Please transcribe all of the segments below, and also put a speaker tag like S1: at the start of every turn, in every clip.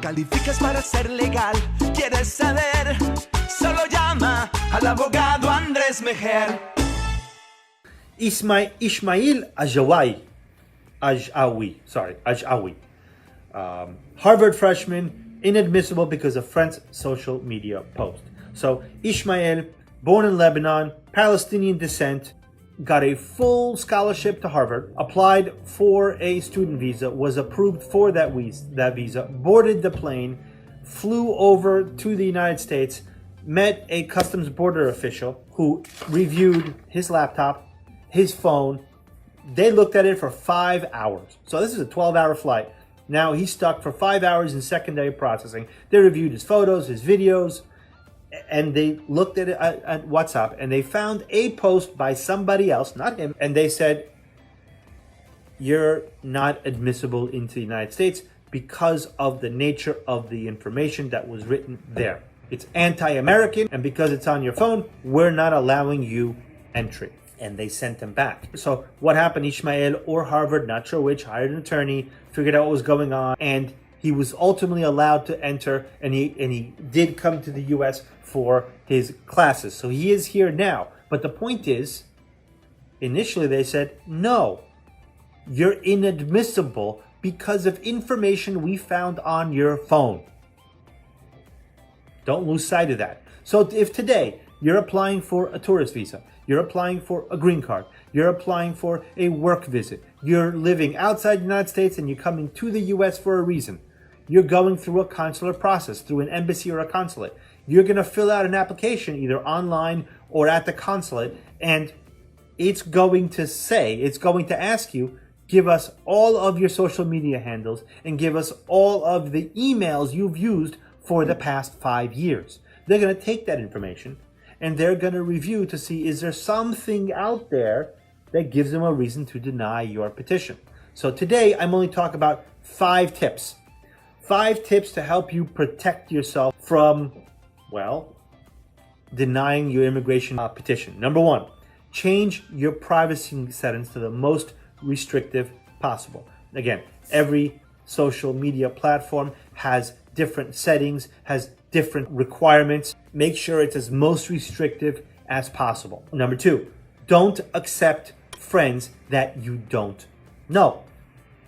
S1: Calificas para ser legal, quieres saber, solo llama al abogado Andrés Mejer.
S2: Ismail Ajjawi, Harvard freshman, inadmissible because of friend's social media post. So Ismail, born in Lebanon, Palestinian descent, got a full scholarship to Harvard, applied for a student visa, was approved for that visa, boarded the plane, flew over to the United States, met a customs border official who reviewed his laptop, his phone. They looked at it for 5 hours. So this is a 12-hour flight. Now he's stuck for 5 hours in secondary processing. They reviewed his photos, his videos, and they looked at it at WhatsApp, and they found a post by somebody else, not him, and they said, you're not admissible into the United States because of the nature of the information that was written there. It's anti-American, and because it's on your phone, we're not allowing you entry. And they sent him back. So what happened? Ismail or Harvard, not sure which, hired an attorney, figured out what was going on, and he was ultimately allowed to enter, and he did come to the U.S. for his classes. So he is here now. But the point is, initially they said, no, you're inadmissible because of information we found on your phone. Don't lose sight of that. So if today you're applying for a tourist visa, you're applying for a green card, you're applying for a work visit, you're living outside the United States and you're coming to the U.S. for a reason, you're going through a consular process, through an embassy or a consulate. You're going to fill out an application either online or at the consulate, and it's going to ask you, give us all of your social media handles and give us all of the emails you've used for the past 5 years. They're going to take that information and they're going to review to see, is there something out there that gives them a reason to deny your petition. So today I'm only talking about 5 tips. 5 tips to help you protect yourself from, denying your immigration petition. Number 1, change your privacy settings to the most restrictive possible. Again, every social media platform has different settings, has different requirements. Make sure it's as most restrictive as possible. Number 2, don't accept friends that you don't know.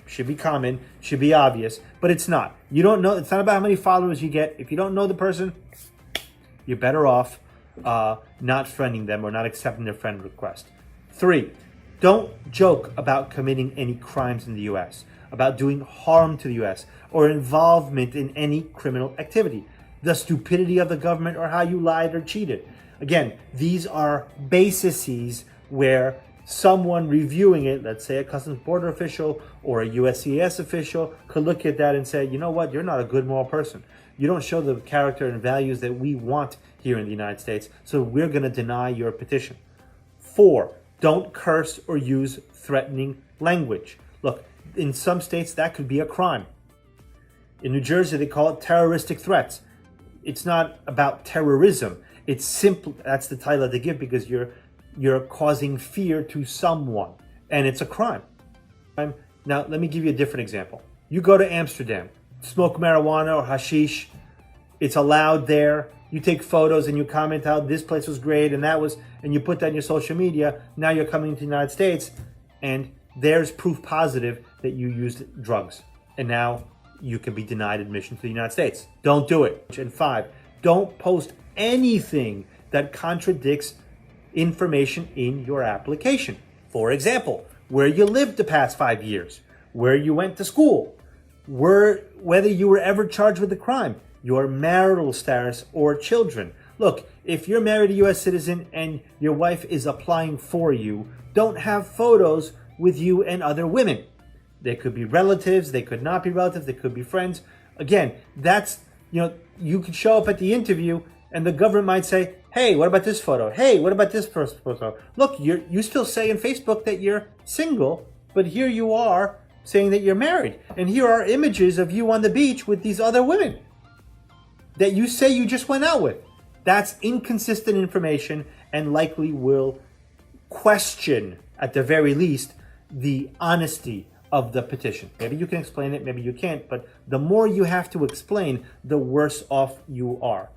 S2: Should be common, should be obvious, but it's not. You don't know, it's not about how many followers you get. If you don't know the person, you're better off not friending them or not accepting their friend request. 3, don't joke about committing any crimes in the U.S., about doing harm to the U.S., or involvement in any criminal activity, the stupidity of the government, or how you lied or cheated. Again, these are bases where someone reviewing it, let's say a customs border official or a USCIS official, could look at that and say, you know what, you're not a good moral person. You don't show the character and values that we want here in the United States, so we're going to deny your petition. 4, don't curse or use threatening language. Look, in some states that could be a crime. In New Jersey, they call it terroristic threats. It's not about terrorism. It's simple. That's the title that they give because you're causing fear to someone, and it's a crime. Now, let me give you a different example. You go to Amsterdam, smoke marijuana or hashish. It's allowed there. You take photos and you comment how this place was great and you put that in your social media. Now you're coming to the United States and there's proof positive that you used drugs. And now you can be denied admission to the United States. Don't do it. And 5, don't post anything that contradicts information in your application. For example, where you lived the past 5 years, where you went to school, whether you were ever charged with a crime, your marital status or children. Look, if you're married to a U.S. citizen and your wife is applying for you, don't have photos with you and other women. They could be relatives, they could not be relatives, they could be friends. Again, that's, you could show up at the interview and the government might say, hey, what about this photo? Hey, what about this photo? Look, you still say on Facebook that you're single, but here you are saying that you're married. And here are images of you on the beach with these other women that you say you just went out with. That's inconsistent information and likely will question, at the very least, the honesty of the petition. Maybe you can explain it, maybe you can't, but the more you have to explain, the worse off you are.